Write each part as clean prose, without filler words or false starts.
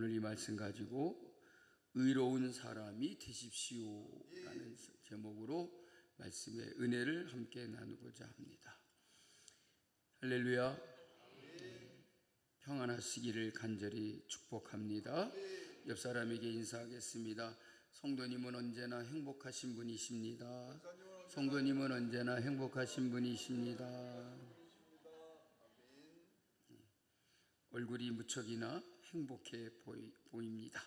오늘 이 말씀 가지고 의로운 사람이 되십시오라는 제목으로 말씀의 은혜를 함께 나누고자 합니다. 할렐루야. 평안하시기를 간절히 축복합니다. 옆 사람에게 인사하겠습니다. 성도님은 언제나 행복하신 분이십니다. 성도님은 언제나 행복하신 분이십니다. 얼굴이 무척이나 행복해 보입니다.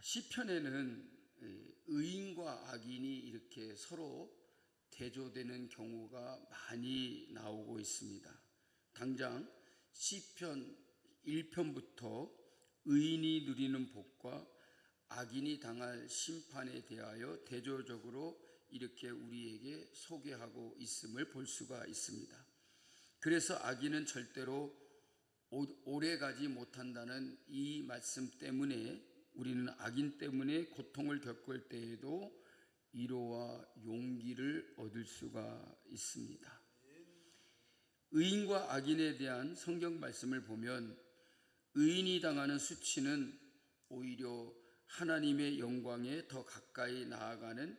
시편에는 의인과 악인이 이렇게 서로 대조되는 경우가 많이 나오고 있습니다. 당장 시편 1편부터 의인이 누리는 복과 악인이 당할 심판에 대하여 대조적으로 이렇게 우리에게 소개하고 있음을 볼 수가 있습니다. 그래서 악인은 절대로 오래 가지 못한다는 이 말씀 때문에 우리는 악인 때문에 고통을 겪을 때에도 위로와 용기를 얻을 수가 있습니다. 의인과 악인에 대한 성경 말씀을 보면 의인이 당하는 수치는 오히려 하나님의 영광에 더 가까이 나아가는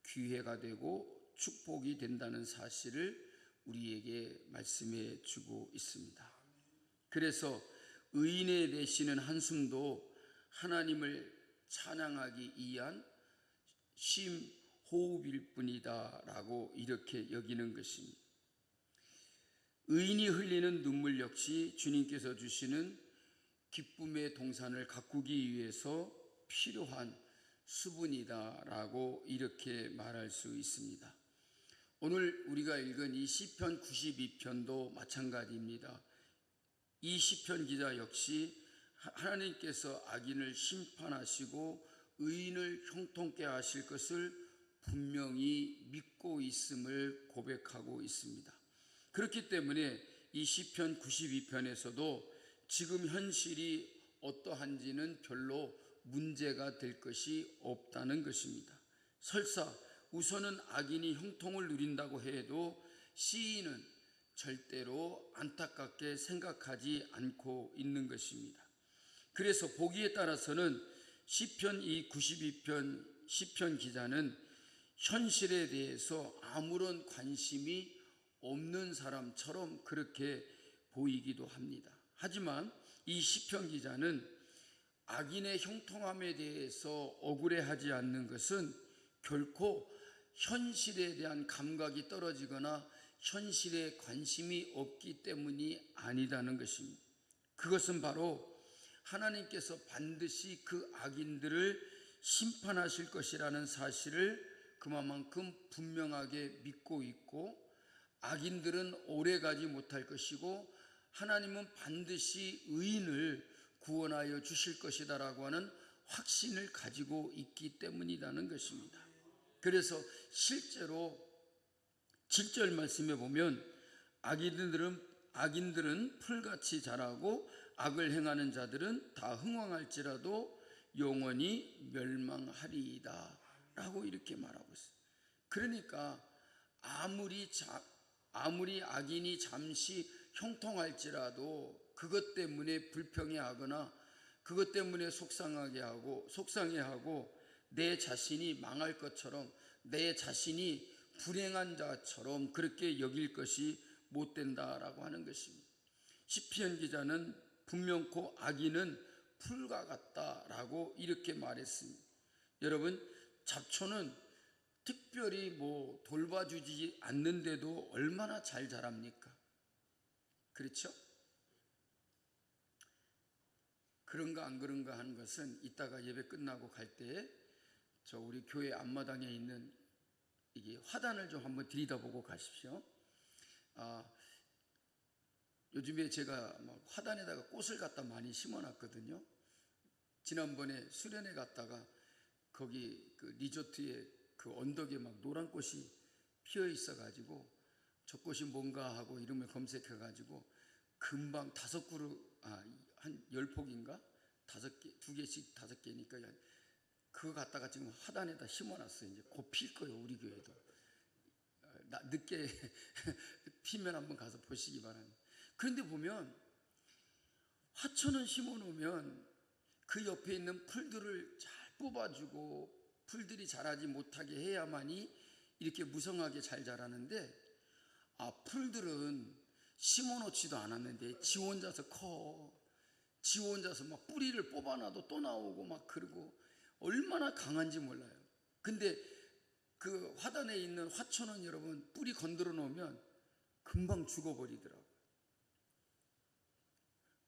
기회가 되고 축복이 된다는 사실을 우리에게 말씀해 주고 있습니다. 그래서 의인의 내쉬는 한숨도 하나님을 찬양하기 위한 심호흡일 뿐이다 라고 이렇게 여기는 것입니다. 의인이 흘리는 눈물 역시 주님께서 주시는 기쁨의 동산을 가꾸기 위해서 필요한 수분이다 라고 이렇게 말할 수 있습니다. 오늘 우리가 읽은 이 시편 92편도 마찬가지입니다. 이 시편 기자 역시 하나님께서 악인을 심판하시고 의인을 형통케 하실 것을 분명히 믿고 있음을 고백하고 있습니다. 그렇기 때문에 이 시편 92편에서도 지금 현실이 어떠한지는 별로 문제가 될 것이 없다는 것입니다. 설사 우선은 악인이 형통을 누린다고 해도 시인은 절대로 안타깝게 생각하지 않고 있는 것입니다. 그래서 보기에 따라서는 시편 이 92편 시편 기자는 현실에 대해서 아무런 관심이 없는 사람처럼 그렇게 보이기도 합니다. 하지만 이 시편 기자는 악인의 형통함에 대해서 억울해하지 않는 것은 결코 현실에 대한 감각이 떨어지거나 현실에 관심이 없기 때문이 아니다는 것입니다. 그것은 바로 하나님께서 반드시 그 악인들을 심판하실 것이라는 사실을 그만큼 분명하게 믿고 있고, 악인들은 오래가지 못할 것이고 하나님은 반드시 의인을 구원하여 주실 것이다라고 하는 확신을 가지고 있기 때문이라는 것입니다. 그래서 실제로 7절 말씀에 보면 악인들은 풀같이 자라고 악을 행하는 자들은 다 흥왕할지라도 영원히 멸망하리이다 라고 이렇게 말하고 있어요. 그러니까 아무리 악인이 잠시 형통할지라도 그것 때문에 불평해하거나 그것 때문에 속상해하고 내 자신이 망할 것처럼, 내 자신이 불행한 자처럼 그렇게 여길 것이 못 된다라고 하는 것입니다. 시편 기자는 분명코 악인은 풀과 같다라고 이렇게 말했습니다. 여러분, 잡초는 특별히 돌봐주지 않는데도 얼마나 잘 자랍니까? 그렇죠? 그런가 안 그런가 하는 것은 이따가 예배 끝나고 갈 때에 우리 교회 앞마당에 있는 이게 화단을 좀 한번 들여다보고 가십시오. 요즘에 제가 화단에다가 꽃을 갖다 많이 심어놨거든요. 지난번에 수련회 갔다가 거기 그 리조트에 그 언덕에 노란 꽃이 피어 있어가지고 저 꽃이 뭔가 하고 이름을 검색해가지고 금방 5그루, 한 10폭인가? 5개, 2개씩 5개니까 그거 갖다가 지금 화단에다 심어놨어요. 이제 곧 필 거예요, 우리 교회도. 늦게 피면 한번 가서 보시기 바랍니다. 그런데 보면 화초는 심어 놓으면 그 옆에 있는 풀들을 잘 뽑아주고 풀들이 자라지 못하게 해야만이 이렇게 무성하게 잘 자라는데, 풀들은 심어 놓지도 않았는데 지 혼자서 커. 지 혼자서 막 뿌리를 뽑아놔도 또 나오고 막 그러고 얼마나 강한지 몰라요. 근데 그 화단에 있는 화초는 여러분 뿌리 건드려 놓으면 금방 죽어버리더라고요.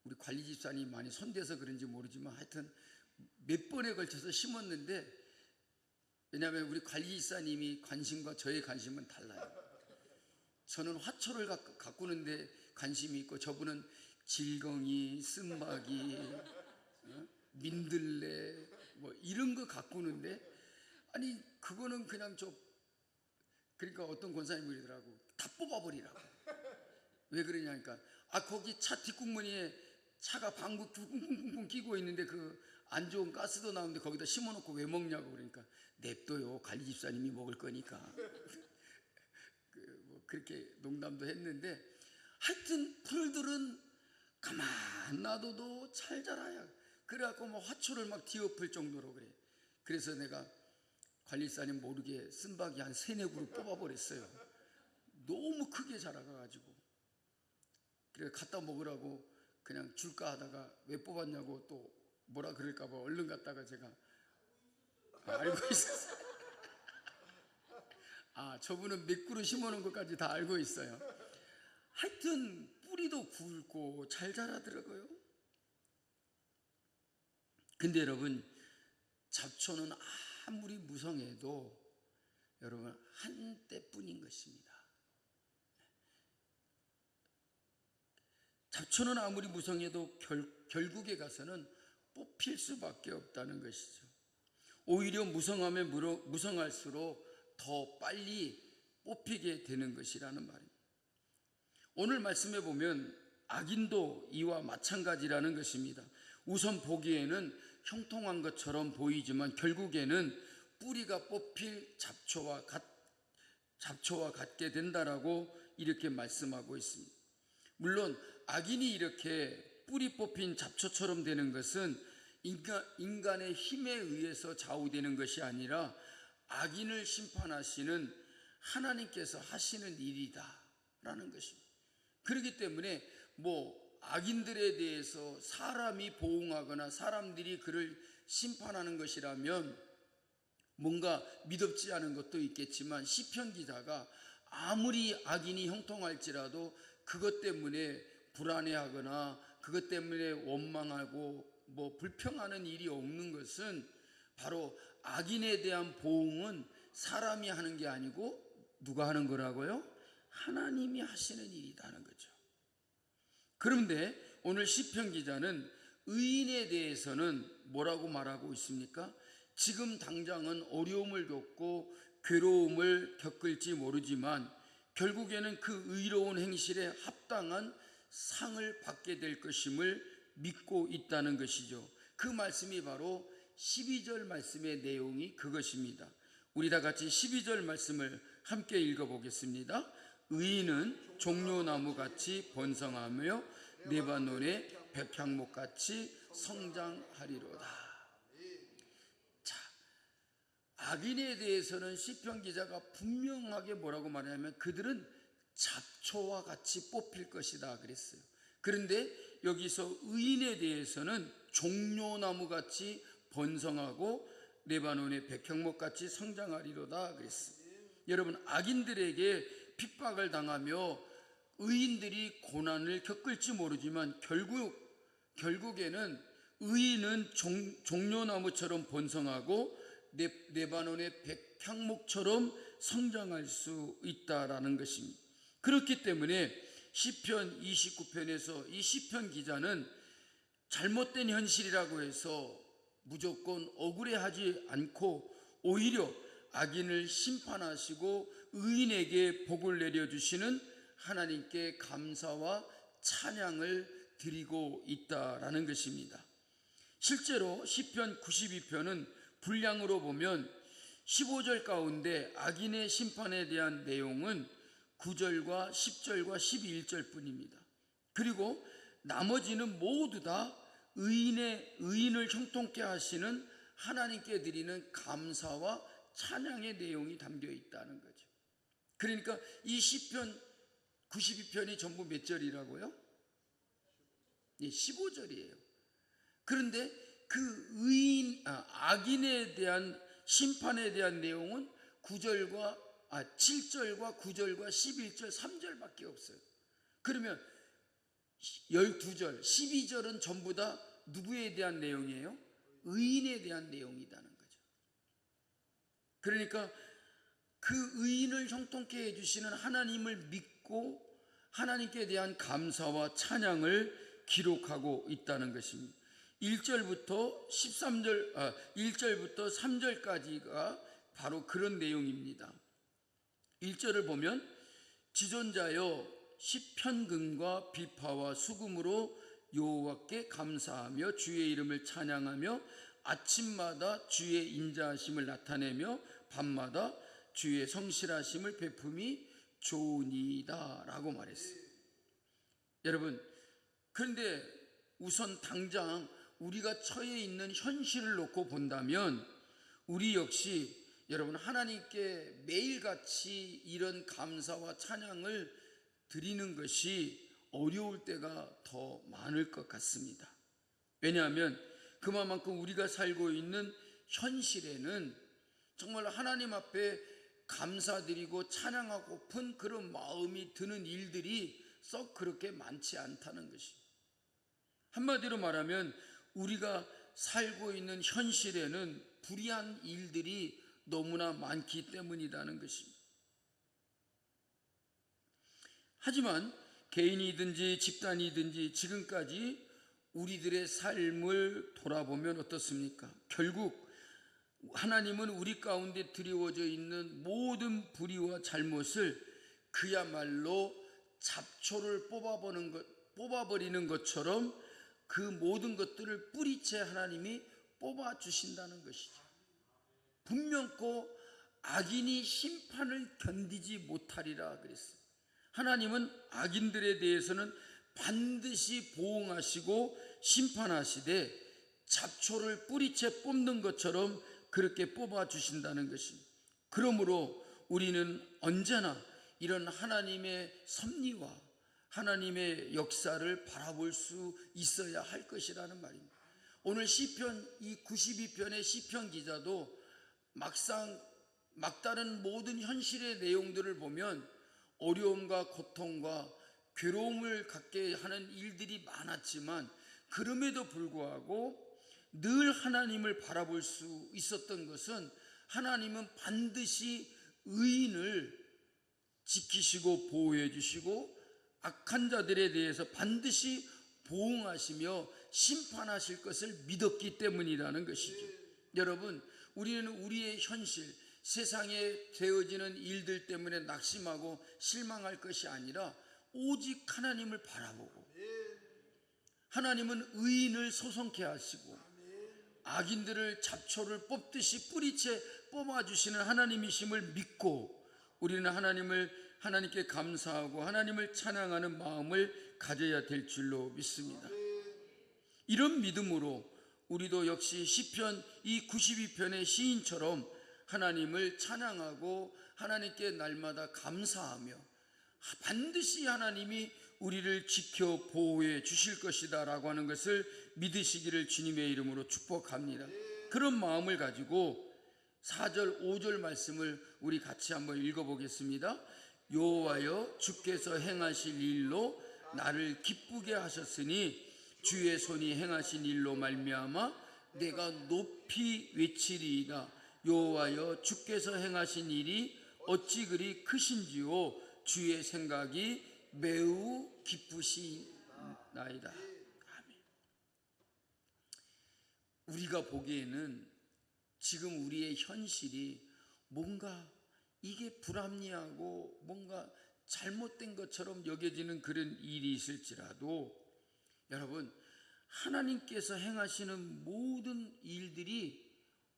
우리 관리 집사님이 많이 손대서 그런지 모르지만 하여튼 몇 번에 걸쳐서 심었는데, 왜냐하면 우리 관리 집사님이 관심과 저의 관심은 달라요. 저는 화초를 가꾸는데 관심이 있고 저분은 질겅이, 쓴바귀, 민들레 뭐 이런 거 가꾸는데, 아니 그거는 그냥 그러니까 어떤 권사님이 그러더라고. 다 뽑아버리라고. 왜 그러냐니까, 거기 차 뒷국무니에 차가 방구 쿵쿵쿵쿵 끼고 있는데 그 안 좋은 가스도 나오는데 거기다 심어놓고 왜 먹냐고. 그러니까 냅둬요, 관리 집사님이 먹을 거니까. 뭐 그렇게 농담도 했는데, 하여튼 풀들은 가만 놔둬도 잘 자라야. 그래갖고 뭐 화초를 막 뒤엎을 정도로 그래. 그래서 내가 관리사님 모르게 쓴바귀 한 3-4그루 뽑아버렸어요. 너무 크게 자라가지고. 그래 갖다 먹으라고 그냥 줄까 하다가 왜 뽑았냐고 또 뭐라 그럴까봐 얼른 갔다가 제가 알고 있었어요. 저분은 몇 그루 심어놓은 것까지 다 알고 있어요. 하여튼 뿌리도 굵고 잘 자라더라고요. 근데 여러분, 잡초는 아무리 무성해도 여러분 한때뿐인 것입니다. 잡초는 아무리 무성해도 결국에 가서는 뽑힐 수밖에 없다는 것이죠. 오히려 무성하면 무성할수록 더 빨리 뽑히게 되는 것이라는 말입니다. 오늘 말씀에 보면 악인도 이와 마찬가지라는 것입니다. 우선 보기에는 형통한 것처럼 보이지만 결국에는 뿌리가 뽑힐 잡초와 같게 된다라고 이렇게 말씀하고 있습니다. 물론 악인이 이렇게 뿌리 뽑힌 잡초처럼 되는 것은 인간의 힘에 의해서 좌우되는 것이 아니라 악인을 심판하시는 하나님께서 하시는 일이다라는 것입니다. 그렇기 때문에 악인들에 대해서 사람이 보응하거나 사람들이 그를 심판하는 것이라면 뭔가 미덥지 않은 것도 있겠지만, 시편 기자가 아무리 악인이 형통할지라도 그것 때문에 불안해하거나 그것 때문에 원망하고 불평하는 일이 없는 것은, 바로 악인에 대한 보응은 사람이 하는 게 아니고 누가 하는 거라고요? 하나님이 하시는 일이라는 거죠. 그런데 오늘 시편 기자는 의인에 대해서는 뭐라고 말하고 있습니까? 지금 당장은 어려움을 겪고 괴로움을 겪을지 모르지만 결국에는 그 의로운 행실에 합당한 상을 받게 될 것임을 믿고 있다는 것이죠. 그 말씀이 바로 12절 말씀의 내용이 그것입니다. 우리 다 같이 12절 말씀을 함께 읽어보겠습니다. 의인은 종려나무같이 번성하며 레바논의 백향목같이 성장하리로다. 자, 악인에 대해서는 시편 기자가 분명하게 뭐라고 말하냐면 그들은 잡초와 같이 뽑힐 것이다 그랬어요. 그런데 여기서 의인에 대해서는 종려나무같이 번성하고 레바논의 백향목같이 성장하리로다 그랬어요. 여러분, 악인들에게 핍박을 당하며 의인들이 고난을 겪을지 모르지만 결국에는 의인은 종려나무처럼 번성하고 레바논의 백향목처럼 성장할 수 있다라는 것입니다. 그렇기 때문에 시편 29편에서 이 시편 기자는 잘못된 현실이라고 해서 무조건 억울해하지 않고 오히려 악인을 심판하시고 의인에게 복을 내려주시는 하나님께 감사와 찬양을 드리고 있다라는 것입니다. 실제로 시편 92편은 분량으로 보면 15절 가운데 악인의 심판에 대한 내용은 9절과 10절과 11절 뿐입니다. 그리고 나머지는 모두 다 의인을 형통케 하시는 하나님께 드리는 감사와 찬양의 내용이 담겨 있다는 거죠. 그러니까 이 시편 92편이 전부 몇 절이라고요? 15절이에요. 그런데 그 악인에 대한 심판에 대한 내용은 7절과 9절과 11절 3절밖에 없어요. 그러면 12절 12절은 전부 다 누구에 대한 내용이에요? 의인에 대한 내용이라는 거죠. 그러니까 그 의인을 형통케 해주시는 하나님을 믿고 하나님께 대한 감사와 찬양을 기록하고 있다는 것입니다. 1절부터 3절까지가 바로 그런 내용입니다. 1절을 보면 지존자여 시편금과 비파와 수금으로 여호와께 감사하며 주의 이름을 찬양하며 아침마다 주의 인자하심을 나타내며 밤마다 주의 성실하심을 베품이 좋으니이다 라고 말했어요. 여러분, 그런데 우선 당장 우리가 처해 있는 현실을 놓고 본다면 우리 역시 여러분 하나님께 매일같이 이런 감사와 찬양을 드리는 것이 어려울 때가 더 많을 것 같습니다. 왜냐하면 그만큼 우리가 살고 있는 현실에는 정말 하나님 앞에 감사드리고 찬양하고픈 그런 마음이 드는 일들이 썩 그렇게 많지 않다는 것입니다. 한마디로 말하면 우리가 살고 있는 현실에는 불의한 일들이 너무나 많기 때문이라는 것입니다. 하지만 개인이든지 집단이든지 지금까지 우리들의 삶을 돌아보면 어떻습니까? 결국 하나님은 우리 가운데 드리워져 있는 모든 불의와 잘못을 그야말로 잡초를 뽑아버리는 것처럼 그 모든 것들을 뿌리채 하나님이 뽑아주신다는 것이죠. 분명코 악인이 심판을 견디지 못하리라 그랬어요. 하나님은 악인들에 대해서는 반드시 보응하시고 심판하시되 잡초를 뿌리채 뽑는 것처럼 그렇게 뽑아주신다는 것입니다. 그러므로 우리는 언제나 이런 하나님의 섭리와 하나님의 역사를 바라볼 수 있어야 할 것이라는 말입니다. 오늘 시편 이 92편의 시편 기자도 막다른 모든 현실의 내용들을 보면 어려움과 고통과 괴로움을 갖게 하는 일들이 많았지만 그럼에도 불구하고 늘 하나님을 바라볼 수 있었던 것은 하나님은 반드시 의인을 지키시고 보호해 주시고 악한 자들에 대해서 반드시 보응하시며 심판하실 것을 믿었기 때문이라는 것이죠. 여러분, 우리는 우리의 현실, 세상에 되어지는 일들 때문에 낙심하고 실망할 것이 아니라 오직 하나님을 바라보고 하나님은 의인을 소송케 하시고 악인들을 잡초를 뽑듯이 뿌리채 뽑아주시는 하나님이심을 믿고 우리는 하나님께 감사하고 하나님을 찬양하는 마음을 가져야 될 줄로 믿습니다. 이런 믿음으로 우리도 역시 시편 이 92편의 시인처럼 하나님을 찬양하고 하나님께 날마다 감사하며 반드시 하나님이 우리를 지켜 보호해 주실 것이다 라고 하는 것을 믿으시기를 주님의 이름으로 축복합니다. 그런 마음을 가지고 4절 5절 말씀을 우리 같이 한번 읽어보겠습니다. 여호와여 주께서 행하실 일로 나를 기쁘게 하셨으니 주의 손이 행하신 일로 말미암아 내가 높이 외치리이다. 여호와여 주께서 행하신 일이 어찌 그리 크신지요 주의 생각이 매우 기쁘시나이다. 아멘. 우리가 보기에는 지금 우리의 현실이 뭔가 이게 불합리하고 뭔가 잘못된 것처럼 여겨지는 그런 일이 있을지라도 여러분, 하나님께서 행하시는 모든 일들이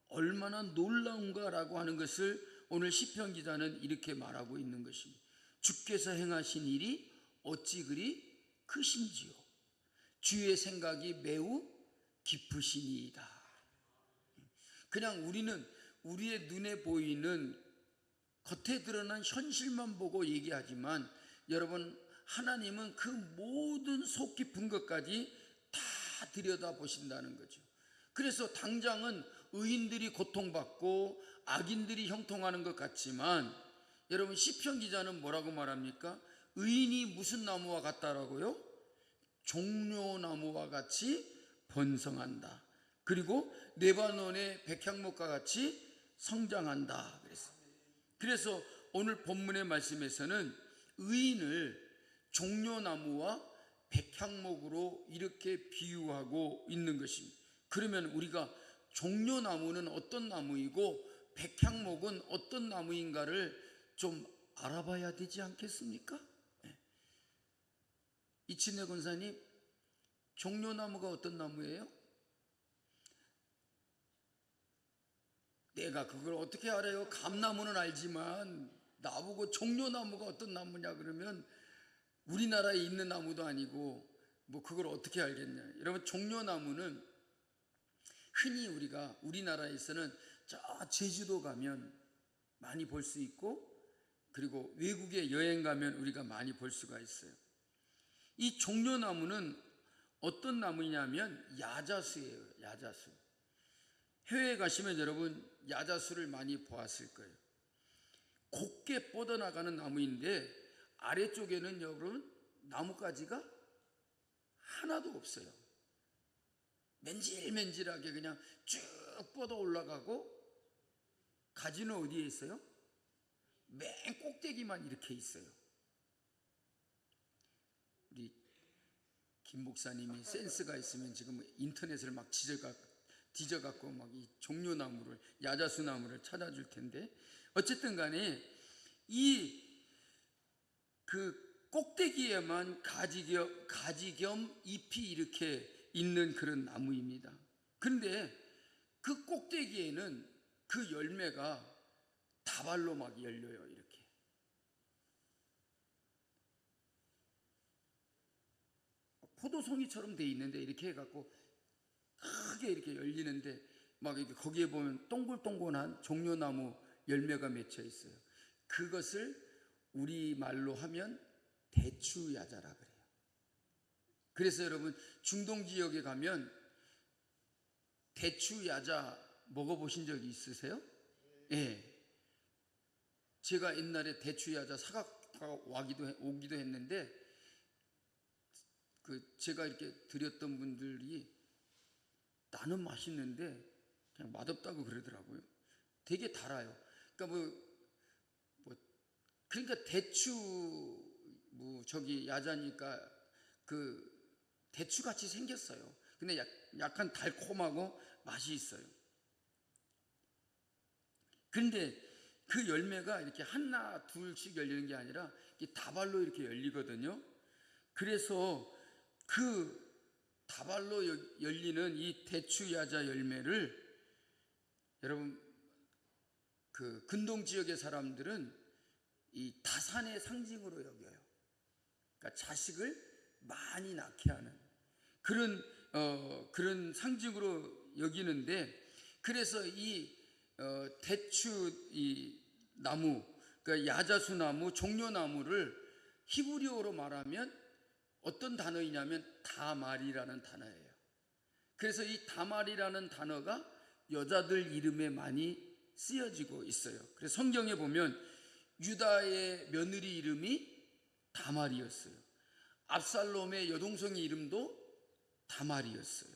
얼마나 놀라운가라고 하는 것을 오늘 시편 기자는 이렇게 말하고 있는 것입니다. 주께서 행하신 일이 어찌 그리 크신지요. 주의 생각이 매우 깊으시니이다. 그냥 우리는 우리의 눈에 보이는 겉에 드러난 현실만 보고 얘기하지만 여러분, 하나님은 그 모든 속 깊은 것까지 다 들여다보신다는 거죠. 그래서 당장은 의인들이 고통받고 악인들이 형통하는 것 같지만 여러분, 시편 기자는 뭐라고 말합니까? 의인이 무슨 나무와 같다라고요? 종려나무와 같이 번성한다. 그리고 레바논의 백향목과 같이 성장한다 그랬어요. 그래서 오늘 본문의 말씀에서는 의인을 종려나무와 백향목으로 이렇게 비유하고 있는 것입니다. 그러면 우리가 종려나무는 어떤 나무이고 백향목은 어떤 나무인가를 좀 알아봐야 되지 않겠습니까? 이친혜 권사님, 종려나무가 어떤 나무예요? 내가 그걸 어떻게 알아요? 감나무는 알지만 나보고 종려나무가 어떤 나무냐 그러면 우리나라에 있는 나무도 아니고 뭐 그걸 어떻게 알겠냐. 여러분, 종려나무는 흔히 우리가 우리나라에서는 저 제주도 가면 많이 볼 수 있고, 그리고 외국에 여행 가면 우리가 많이 볼 수가 있어요. 이 종려나무는 어떤 나무냐면 야자수예요. 야자수. 해외에 가시면 여러분 야자수를 많이 보았을 거예요. 곱게 뻗어나가는 나무인데 아래쪽에는 여러분 나뭇가지가 하나도 없어요. 맨질맨질하게 그냥 쭉 뻗어 올라가고, 가지는 어디에 있어요? 맨 꼭대기만 이렇게 있어요. 우리 김 목사님이 센스가 있으면 지금 인터넷을 막 뒤져갖고 막 이 종려나무를, 야자수나무를 찾아줄 텐데, 어쨌든 간에 이 그 꼭대기에만 가지 겸 잎이 이렇게 있는 그런 나무입니다. 그런데 그 꼭대기에는 그 열매가 다발로 막 열려요. 이렇게 포도송이처럼 돼 있는데 이렇게 해갖고 크게 이렇게 열리는데 막 이렇게 거기에 보면 동글동글한 종려나무 열매가 맺혀 있어요. 그것을 우리말로 하면 대추야자라 그래요. 그래서 여러분, 중동 지역에 가면 대추야자 먹어보신 적이 있으세요? 예. 제가 옛날에 대추야자 사갖고 오기도 했는데, 제가 이렇게 드렸던 분들이 나는 맛있는데 그냥 맛없다고 그러더라고요. 되게 달아요. 그러니까 그러니까 대추 야자니까 대추같이 생겼어요. 근데 약간 달콤하고 맛이 있어요. 그런데 그 열매가 이렇게 하나 둘씩 열리는 게 아니라 다발로 이렇게 열리거든요. 그래서 그 다발로 열리는 이 대추야자 열매를 여러분, 그 근동 지역의 사람들은 이 다산의 상징으로 여겨요. 그러니까 자식을 많이 낳게 하는 그런 상징으로 여기는데, 그래서 이 대추 이 나무, 그러니까 야자수 나무, 종려나무를 히브리어로 말하면 어떤 단어이냐면 다말이라는 단어예요. 그래서 이 다말이라는 단어가 여자들 이름에 많이 쓰여지고 있어요. 그래서 성경에 보면 유다의 며느리 이름이 다말이었어요. 압살롬의 여동생의 이름도 다말이었어요.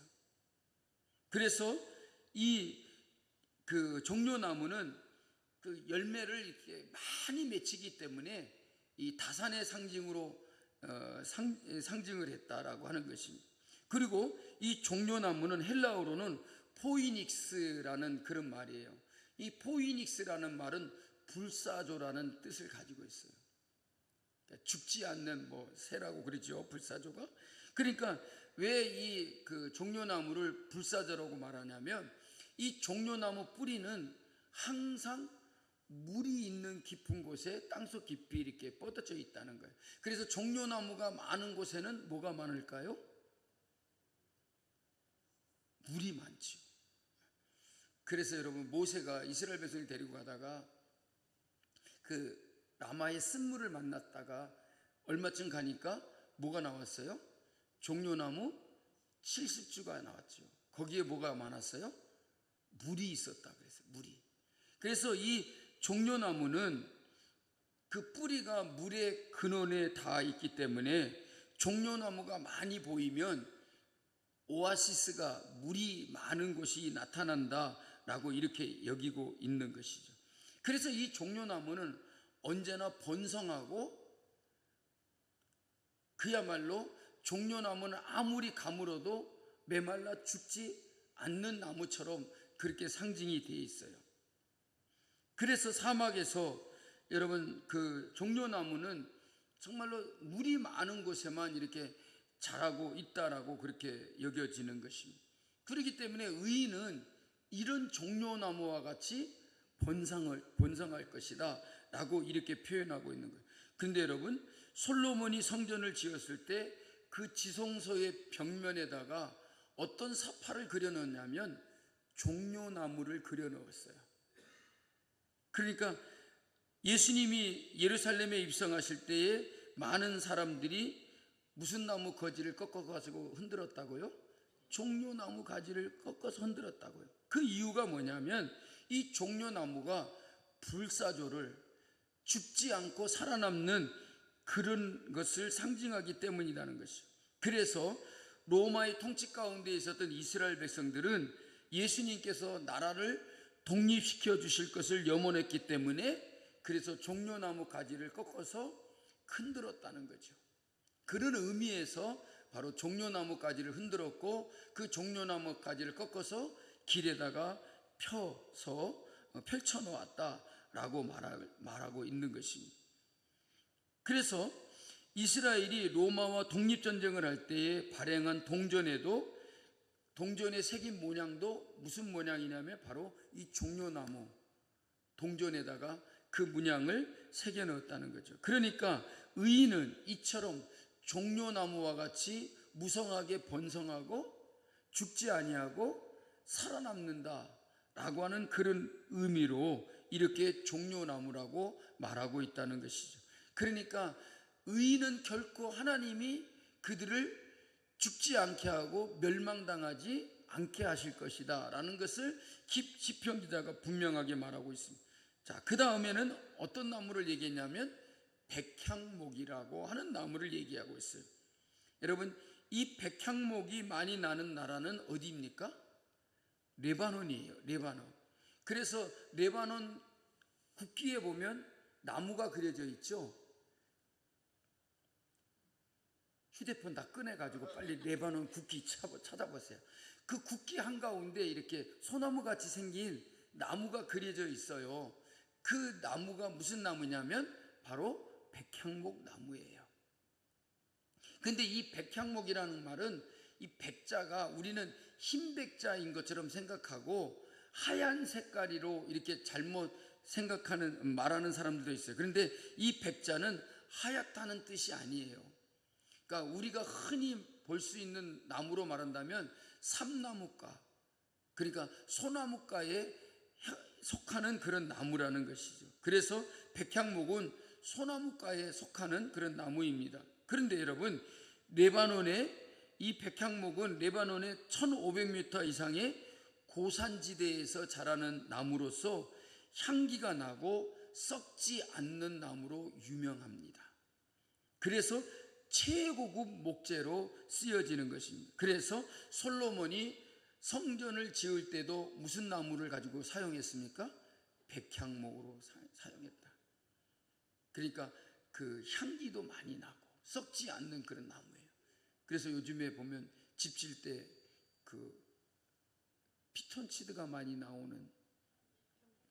그래서 이 종려나무는 그 열매를 이렇게 많이 맺히기 때문에 이 다산의 상징으로 상징을 했다라고 하는 것입니다. 그리고 이 종려나무는 헬라어로는 포이닉스라는 그런 말이에요. 이 포이닉스라는 말은 불사조라는 뜻을 가지고 있어요. 그러니까 죽지 않는 새라고 그러죠, 불사조가. 그러니까 왜 이 종려나무를 불사조라고 말하냐면 이 종려나무 뿌리는 항상 물이 있는 깊은 곳에 땅속 깊이 이렇게 뻗어져 있다는 거예요. 그래서 종려나무가 많은 곳에는 뭐가 많을까요? 물이 많지요. 그래서 여러분, 모세가 이스라엘 백성을 데리고 가다가 그 라마의 쓴물을 만났다가 얼마쯤 가니까 뭐가 나왔어요? 종려나무 70주가 나왔죠. 거기에 뭐가 많았어요? 물이 있었다 그랬어요. 물이. 그래서 이 종려나무는 그 뿌리가 물의 근원에 닿아 있기 때문에 종려나무가 많이 보이면 오아시스가 물이 많은 곳이 나타난다라고 이렇게 여기고 있는 것이죠. 그래서 이 종려나무는 언제나 번성하고, 그야말로 종려나무는 아무리 가물어도 메말라 죽지 않는 나무처럼 그렇게 상징이 되어 있어요. 그래서 사막에서 여러분, 그 종려나무는 정말로 물이 많은 곳에만 이렇게 자라고 있다라고 그렇게 여겨지는 것입니다. 그렇기 때문에 의인은 이런 종려나무와 같이 번성할 것이다 라고 이렇게 표현하고 있는 거예요. 근데 여러분, 솔로몬이 성전을 지었을 때 그 지성소의 벽면에다가 어떤 사파를 그려 넣었냐면 종려나무를 그려 넣었어요. 그러니까 예수님이 예루살렘에 입성하실 때에 많은 사람들이 무슨 나무 가지를 꺾어가지고 흔들었다고요? 종려나무 가지를 꺾어서 흔들었다고요. 그 이유가 뭐냐면 이 종려나무가 불사조를, 죽지 않고 살아남는 그런 것을 상징하기 때문이라는 것이죠. 그래서 로마의 통치 가운데 있었던 이스라엘 백성들은 예수님께서 나라를 독립시켜 주실 것을 염원했기 때문에 그래서 종려나무 가지를 꺾어서 흔들었다는 거죠. 그런 의미에서 바로 종려나무 가지를 흔들었고, 그 종려나무 가지를 꺾어서 길에다가 펼쳐 놓았다라고 말하고 있는 것입니다. 그래서 이스라엘이 로마와 독립전쟁을 할 때에 발행한 동전에 새긴 모양도 무슨 모양이냐면 바로 이 종려나무 동전에다가 그 문양을 새겨 넣었다는 거죠. 그러니까 의인은 이처럼 종려나무와 같이 무성하게 번성하고 죽지 아니하고 살아남는다라고 하는 그런 의미로 이렇게 종려나무라고 말하고 있다는 것이죠. 그러니까 의인은 결코 하나님이 그들을 죽지 않게 하고 멸망당하지 않게 하실 것이다 라는 것을 시편 기자가 분명하게 말하고 있습니다. 자, 그 다음에는 어떤 나무를 얘기했냐면 백향목이라고 하는 나무를 얘기하고 있어요. 여러분, 이 백향목이 많이 나는 나라는 어디입니까? 레바논이에요. 레바논. 그래서 레바논 국기에 보면 나무가 그려져 있죠. 휴대폰 다 꺼내가지고 빨리 레바논 국기 찾아보세요. 그 국기 한가운데 이렇게 소나무같이 생긴 나무가 그려져 있어요. 그 나무가 무슨 나무냐면 바로 백향목 나무예요. 근데 이 백향목이라는 말은 이 백자가 우리는 흰 백자인 것처럼 생각하고 하얀 색깔이로 이렇게 잘못 말하는 사람들도 있어요. 그런데 이 백자는 하얗다는 뜻이 아니에요. 그러니까 우리가 흔히 볼 수 있는 나무로 말한다면 삼나무가, 그러니까 소나무가에 속하는 그런 나무라는 것이죠. 그래서 백향목은 소나무가에 속하는 그런 나무입니다. 그런데 여러분, 이 백향목은 레바논의 1500m 이상의 고산지대에서 자라는 나무로서 향기가 나고 썩지 않는 나무로 유명합니다. 그래서 최고급 목재로 쓰여지는 것입니다. 그래서 솔로몬이 성전을 지을 때도 무슨 나무를 가지고 사용했습니까? 백향목으로 사용했다. 그러니까 그 향기도 많이 나고 썩지 않는 그런 나무예요. 그래서 요즘에 보면 집 질 때 그 피톤치드가 많이 나오는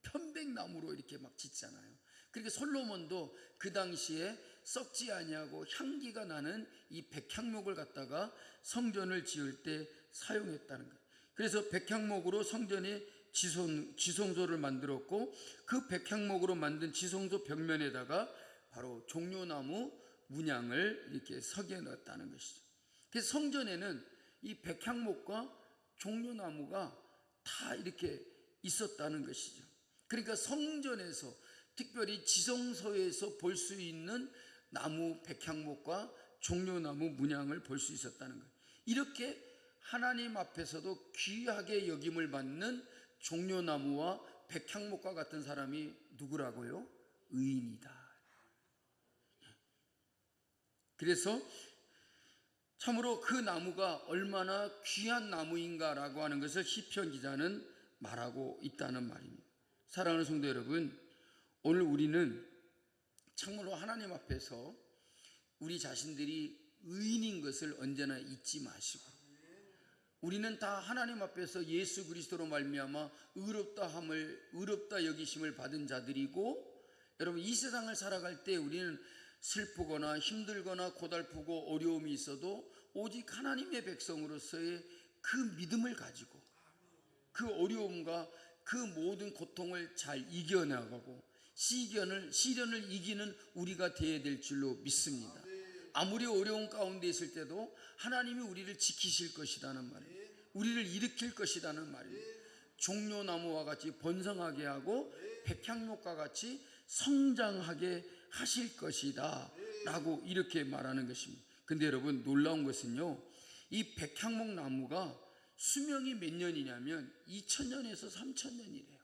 편백나무로 이렇게 막 짓잖아요. 그러니까 솔로몬도 그 당시에 썩지 아니하고 향기가 나는 이 백향목을 갖다가 성전을 지을 때 사용했다는 거예요. 그래서 백향목으로 성전에 지성소를 만들었고, 그 백향목으로 만든 지성소 벽면에다가 바로 종려나무 문양을 이렇게 석여 넣었다는 것이죠. 그래서 성전에는 이 백향목과 종려나무가 다 이렇게 있었다는 것이죠. 그러니까 성전에서, 특별히 지성소에서 볼 수 있는 나무 백향목과 종려나무 문양을 볼 수 있었다는 거예요. 이렇게 하나님 앞에서도 귀하게 여김을 받는 종려나무와 백향목과 같은 사람이 누구라고요? 의인이다. 그래서 참으로 그 나무가 얼마나 귀한 나무인가라고 하는 것을 시편 기자는 말하고 있다는 말입니다. 사랑하는 성도 여러분, 오늘 우리는 참으로 하나님 앞에서 우리 자신들이 의인인 것을 언제나 잊지 마시고, 우리는 다 하나님 앞에서 예수 그리스도로 말미암아 의롭다 여기심을 받은 자들이고, 여러분, 이 세상을 살아갈 때 우리는 슬프거나 힘들거나 고달프고 어려움이 있어도 오직 하나님의 백성으로서의 그 믿음을 가지고 그 어려움과 그 모든 고통을 잘 이겨나가고 시련을 이기는 우리가 되어야 될 줄로 믿습니다. 아무리 어려운 가운데 있을 때도 하나님이 우리를 지키실 것이라는 말이에요. 우리를 일으킬 것이라는 말이에요. 종려나무와 같이 번성하게 하고 백향목과 같이 성장하게 하실 것이다 라고 이렇게 말하는 것입니다. 근데 여러분, 놀라운 것은요, 이 백향목 나무가 수명이 몇 년이냐면 2000년에서 3000년이래요.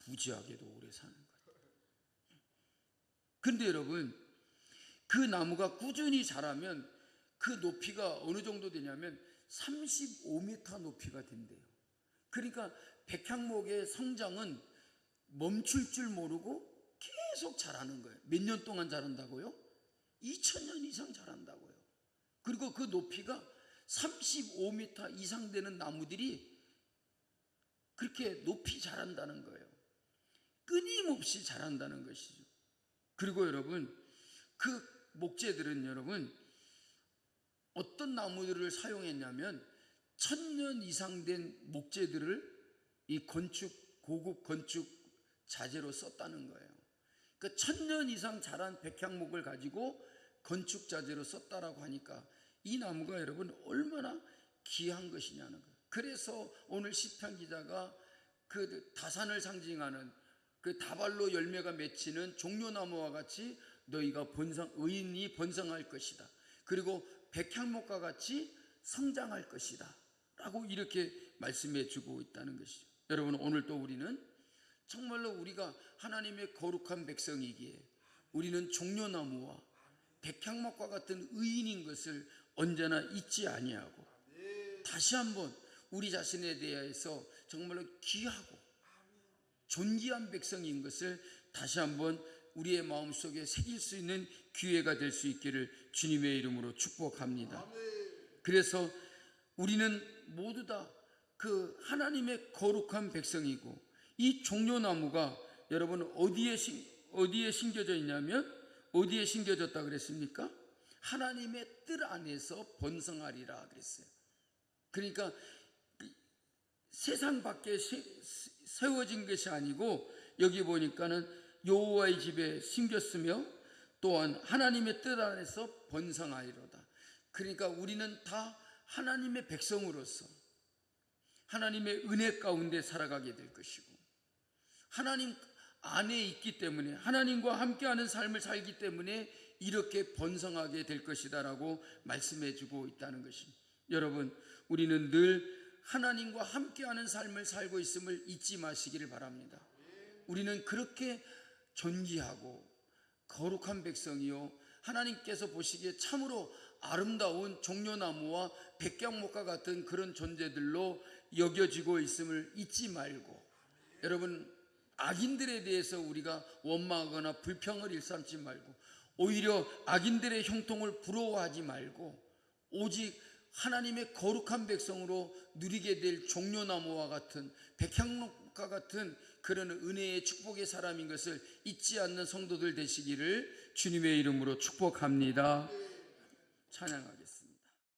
부지하게도 오래 사는 거예요. 근데 여러분, 그 나무가 꾸준히 자라면 그 높이가 어느 정도 되냐면 35m 높이가 된대요. 그러니까 백향목의 성장은 멈출 줄 모르고 계속 자라는 거예요. 몇 년 동안 자란다고요? 2000년 이상 자란다고요. 그리고 그 높이가 35m 이상 되는 나무들이 그렇게 높이 자란다는 거예요. 끊임없이 자란다는 것이죠. 그리고 여러분, 그 목재들은 여러분 어떤 나무들을 사용했냐면 1000년 이상 된 목재들을 이 고급 건축 자재로 썼다는 거예요. 그러니까 1000년 이상 자란 백향목을 가지고 건축 자재로 썼다라고 하니까 이 나무가 여러분 얼마나 귀한 것이냐는 거예요. 그래서 오늘 시편 기자가 그 다산을 상징하는 그 다발로 열매가 맺히는 종려나무와 같이 너희가 의인이 번성할 것이다. 그리고 백향목과 같이 성장할 것이다 라고 이렇게 말씀해 주고 있다는 것이죠. 여러분, 오늘 또 우리는 정말로 우리가 하나님의 거룩한 백성이기에 우리는 종려나무와 백향목과 같은 의인인 것을 언제나 잊지 아니하고 다시 한번 우리 자신에 대해서 정말로 귀하고 존귀한 백성인 것을 다시 한번 우리의 마음속에 새길 수 있는 기회가 될 수 있기를 주님의 이름으로 축복합니다. 그래서 우리는 모두 다 그 하나님의 거룩한 백성이고, 이 종려나무가 여러분 어디에 심겨져 있냐면, 어디에 심겨졌다 그랬습니까? 하나님의 뜰 안에서 번성하리라 그랬어요. 그러니까 세상 밖에 세워진 것이 아니고 여기 보니까는 여호와의 집에 심겼으며 또한 하나님의 뜰 안에서 번성하리로다. 그러니까 우리는 다 하나님의 백성으로서 하나님의 은혜 가운데 살아가게 될 것이고, 하나님 안에 있기 때문에 하나님과 함께하는 삶을 살기 때문에 이렇게 번성하게 될 것이다 라고 말씀해 주고 있다는 것입니다. 여러분, 우리는 늘 하나님과 함께하는 삶을 살고 있음을 잊지 마시기를 바랍니다. 우리는 그렇게 존귀하고 거룩한 백성이요, 하나님께서 보시기에 참으로 아름다운 종려나무와 백향목과 같은 그런 존재들로 여겨지고 있음을 잊지 말고, 여러분, 악인들에 대해서 우리가 원망하거나 불평을 일삼지 말고, 오히려 악인들의 형통을 부러워하지 말고 오직 하나님의 거룩한 백성으로 누리게 될 종려나무와 같은 백향목과 같은 그런 은혜의 축복의 사람인 것을 잊지 않는 성도들 되시기를 주님의 이름으로 축복합니다. 찬양하겠습니다.